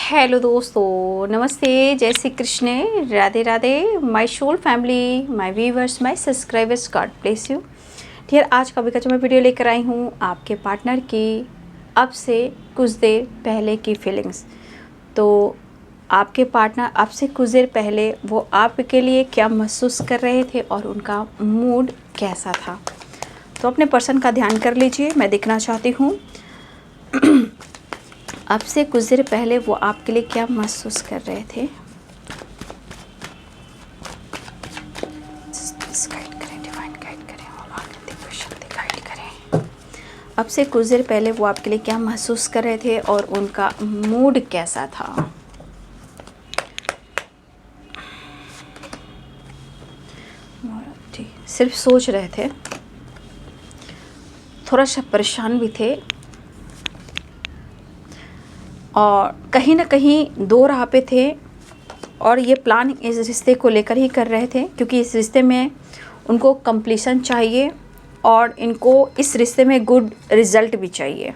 Hello दोस्तों, नमस्ते, जय Shri Krishna, Radhe Radhe, my soul family, my viewers, my subscribers, God bless you dear. आज का जो मैं वीडियो लेकर आई हूँ आपके पार्टनर की अब से कुछ देर पहले की फीलिंग्स। तो आपके पार्टनर अब से कुछ देर पहले वो आपके लिए क्या महसूस कर रहे थे और उनका मूड कैसा था। तो अपने पर्सन का ध्यान कर लीजिए, मैं देखना चाहती हूँ अब से कुछ देर पहले वो आपके लिए क्या महसूस कर रहे थे। गाइड करें, डिवाइन गाइड करें, गाइड करें। अब से कुछ देर पहले वो आपके लिए क्या महसूस कर रहे थे और उनका मूड कैसा था। सिर्फ सोच रहे थे, थोड़ा सा परेशान भी थे और कहीं ना कहीं दो राह पे थे। और ये प्लान इस रिश्ते को लेकर ही कर रहे थे क्योंकि इस रिश्ते में उनको कंप्लीशन चाहिए और इनको इस रिश्ते में गुड रिज़ल्ट भी चाहिए।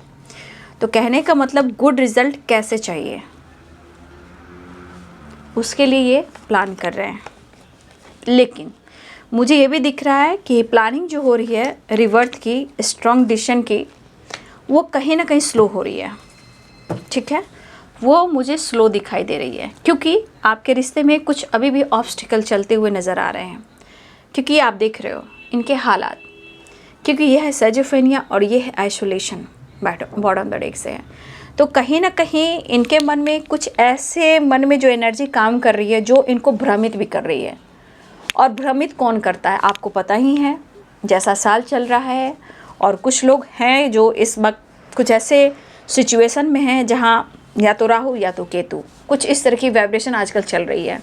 तो कहने का मतलब गुड रिज़ल्ट कैसे चाहिए, उसके लिए ये प्लान कर रहे हैं। लेकिन मुझे ये भी दिख रहा है कि प्लानिंग जो हो रही है रिवर्थ की, स्ट्रॉन्ग डिसीजन की, वो कहीं ना कहीं स्लो हो रही है। ठीक है, वो मुझे स्लो दिखाई दे रही है क्योंकि आपके रिश्ते में कुछ अभी भी ऑब्स्टिकल चलते हुए नज़र आ रहे हैं। क्योंकि आप देख रहे हो इनके हालात, क्योंकि यह है सेजोफेनिया और ये है आइसोलेशन, बॉटम द डेक से है। तो कहीं ना कहीं इनके मन में कुछ ऐसे, मन में जो एनर्जी काम कर रही है जो इनको भ्रमित भी कर रही है। और भ्रमित कौन करता है आपको पता ही है, जैसा साल चल रहा है। और कुछ लोग हैं जो इस वक्त कुछ ऐसे सिचुएशन में हैं जहाँ या तो राहु या तो केतु, कुछ इस तरह की वाइब्रेशन आजकल चल रही है।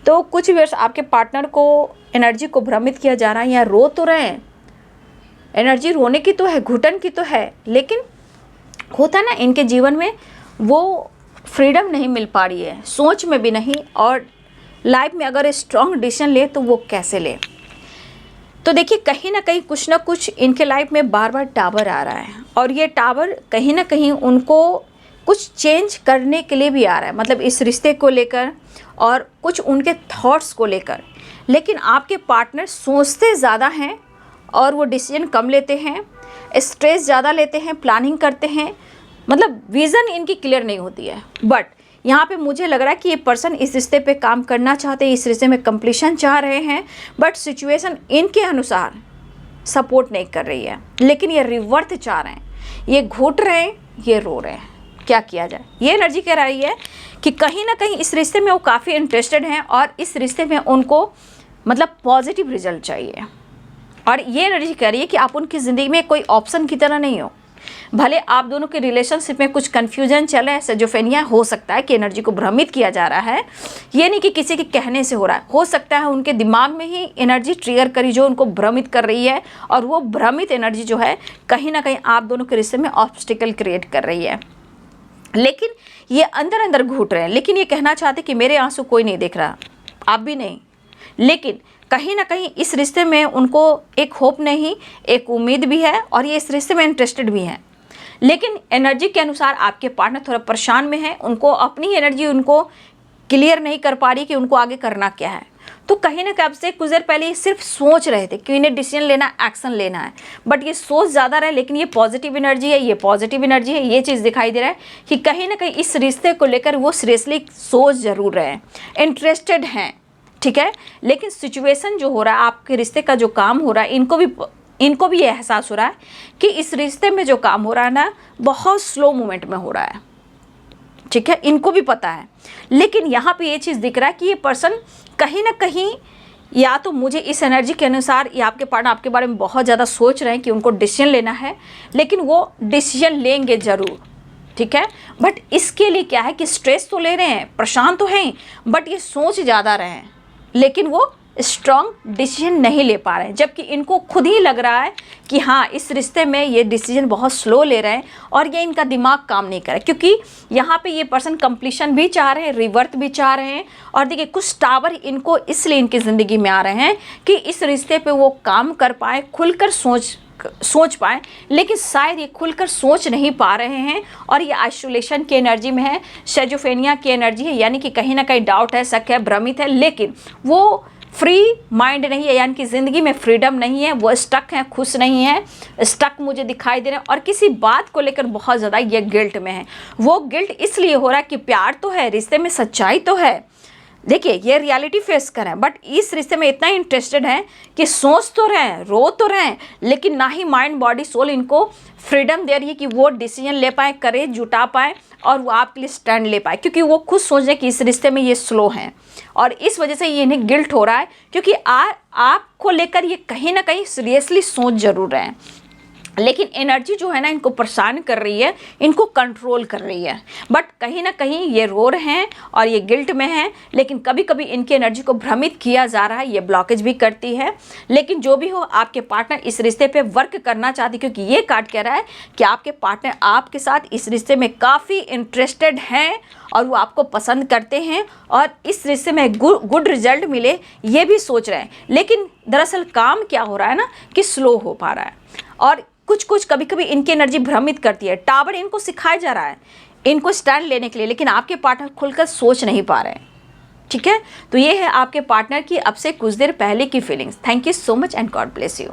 तो कुछ वर्ष आपके पार्टनर को एनर्जी को भ्रमित किया जा रहा है या रो तो रहे हैं, एनर्जी रोने की तो है, घुटन की तो है, लेकिन होता ना इनके जीवन में वो फ्रीडम नहीं मिल पा रही है, सोच में भी नहीं। और लाइफ में अगर स्ट्रॉन्ग डिसीजन ले तो वो कैसे ले। तो देखिए कहीं ना कहीं कुछ ना कुछ इनके लाइफ में बार बार टावर आ रहा है और ये टावर कहीं ना कहीं उनको कुछ चेंज करने के लिए भी आ रहा है, मतलब इस रिश्ते को लेकर और कुछ उनके थॉट्स को लेकर। लेकिन आपके पार्टनर सोचते ज़्यादा हैं और वो डिसीजन कम लेते हैं, स्ट्रेस ज़्यादा लेते हैं, प्लानिंग करते हैं, मतलब विज़न इनकी क्लियर नहीं होती है। बट यहाँ पे मुझे लग रहा है कि ये पर्सन इस रिश्ते पे काम करना चाहते हैं, इस रिश्ते में कंप्लीशन चाह रहे हैं, बट सिचुएशन इनके अनुसार सपोर्ट नहीं कर रही है। लेकिन ये रिवर्थ चाह रहे हैं, ये घुट रहे हैं, ये रो रहे हैं। क्या किया जाए, ये एनर्जी कह रही है कि कहीं ना कहीं इस रिश्ते में वो काफ़ी इंटरेस्टेड हैं और इस रिश्ते में उनको मतलब पॉजिटिव रिजल्ट चाहिए। और ये एनर्जी कह रही है कि आप उनकी ज़िंदगी में कोई ऑप्शन की तरह नहीं हो। भले आप दोनों के रिलेशनशिप में कुछ कन्फ्यूजन चले, सेजोफेनिया हो सकता है कि एनर्जी को भ्रमित किया जा रहा है, ये नहीं कि किसी के कहने से हो रहा है। हो सकता है उनके दिमाग में ही एनर्जी ट्रिगर करी जो उनको भ्रमित कर रही है और वो भ्रमित एनर्जी जो है कहीं ना कहीं आप दोनों के रिश्ते में ऑब्स्टिकल क्रिएट कर रही है। लेकिन ये अंदर अंदर घुट रहे हैं, लेकिन ये कहना चाहते कि मेरे आंसू कोई नहीं देख रहा, आप भी नहीं। लेकिन कहीं ना कहीं इस रिश्ते में उनको एक होप नहीं, एक उम्मीद भी है और ये इस रिश्ते में इंटरेस्टेड भी हैं। लेकिन एनर्जी के अनुसार आपके पार्टनर थोड़ा परेशान में है, उनको अपनी एनर्जी उनको क्लियर नहीं कर पा रही कि उनको आगे करना क्या है। तो कहीं ना कहीं आपसे कुछ देर पहले ये सिर्फ सोच रहे थे कि इन्हें डिसीजन लेना, एक्शन लेना है, बट ये सोच ज़्यादा रहे। लेकिन ये पॉजिटिव एनर्जी है, ये पॉजिटिव एनर्जी है, ये चीज़ दिखाई दे रहा है कि कहीं ना कहीं इस रिश्ते को लेकर वो सीरियसली सोच ज़रूर रहे हैं, इंटरेस्टेड हैं। ठीक है, लेकिन सिचुएशन जो हो रहा है, आपके रिश्ते का जो काम हो रहा है, इनको भी ये एहसास हो रहा है कि इस रिश्ते में जो काम हो रहा है ना, बहुत स्लो मूवमेंट में हो रहा है। ठीक है, इनको भी पता है। लेकिन यहाँ पे ये चीज़ दिख रहा है कि ये पर्सन कहीं ना कहीं, या तो मुझे इस एनर्जी के अनुसार ये आपके पार्टनर आपके बारे में बहुत ज़्यादा सोच रहे हैं कि उनको डिसीजन लेना है, लेकिन वो डिसीजन लेंगे ज़रूर। ठीक है, बट इसके लिए क्या है कि स्ट्रेस तो ले रहे हैं, परेशान तो हैं, बट ये सोच ज़्यादा रहे हैं, लेकिन वो स्ट्रॉन्ग डिसीजन नहीं ले पा रहे हैं। जबकि इनको खुद ही लग रहा है कि हाँ, इस रिश्ते में ये डिसीजन बहुत स्लो ले रहे हैं और ये इनका दिमाग काम नहीं कर रहा है। क्योंकि यहाँ पे ये पर्सन कंप्लीशन भी चाह रहे हैं, रिवर्थ भी चाह रहे हैं। और देखिए कुछ टावर इनको इसलिए इनकी ज़िंदगी में आ रहे हैं कि इस रिश्ते पे वो काम कर पाए, खुलकर सोच सोच पाएँ, लेकिन शायद ये खुलकर सोच नहीं पा रहे हैं और ये आइसोलेशन की एनर्जी में है, शेजोफेनिया की एनर्जी है, यानी कि कहीं ना कहीं डाउट है, शक है, भ्रमित है, लेकिन वो फ्री माइंड नहीं है, यानी कि ज़िंदगी में फ्रीडम नहीं है, वो स्टक हैं, खुश नहीं है, स्टक मुझे दिखाई दे रहे हैं और किसी बात को लेकर बहुत ज़्यादा ये गिल्ट में है। वो गिल्ट इसलिए हो रहा है कि प्यार तो है, रिश्ते में सच्चाई तो है, देखिए ये रियलिटी फेस कर रहे हैं, बट इस रिश्ते में इतना इंटरेस्टेड हैं कि सोच तो रहे हैं, रो तो रहे हैं, लेकिन ना ही माइंड बॉडी सोल इनको फ्रीडम दे रही है कि वो डिसीजन ले पाए, करेज जुटा पाए और वो आपके लिए स्टैंड ले पाए, क्योंकि वो खुद सोच रहे हैं कि इस रिश्ते में ये स्लो हैं और इस वजह से ये इन्हें गिल्ट हो रहा है, क्योंकि आपको लेकर ये कहीं ना कहीं सीरियसली सोच जरूर रहे हैं, लेकिन एनर्जी जो है ना इनको परेशान कर रही है, इनको कंट्रोल कर रही है, बट कहीं ना कहीं ये रो रहे हैं और ये गिल्ट में हैं, लेकिन कभी कभी इनकी एनर्जी को भ्रमित किया जा रहा है, ये ब्लॉकेज भी करती है। लेकिन जो भी हो, आपके पार्टनर इस रिश्ते पे वर्क करना चाहती, क्योंकि ये कार्ड कह रहा है कि आपके पार्टनर आपके साथ इस रिश्ते में काफ़ी इंटरेस्टेड हैं और वो आपको पसंद करते हैं और इस रिश्ते में गुड रिजल्ट मिले ये भी सोच रहे हैं। लेकिन दरअसल काम क्या हो रहा है ना कि स्लो हो पा रहा है और कुछ कभी कभी इनकी एनर्जी भ्रमित करती है। टावर इनको सिखाया जा रहा है इनको स्टैंड लेने के लिए, लेकिन आपके पार्टनर खुलकर सोच नहीं पा रहे हैं। ठीक है, तो ये है आपके पार्टनर की अब से कुछ देर पहले की feelings. Thank you so much and God bless you.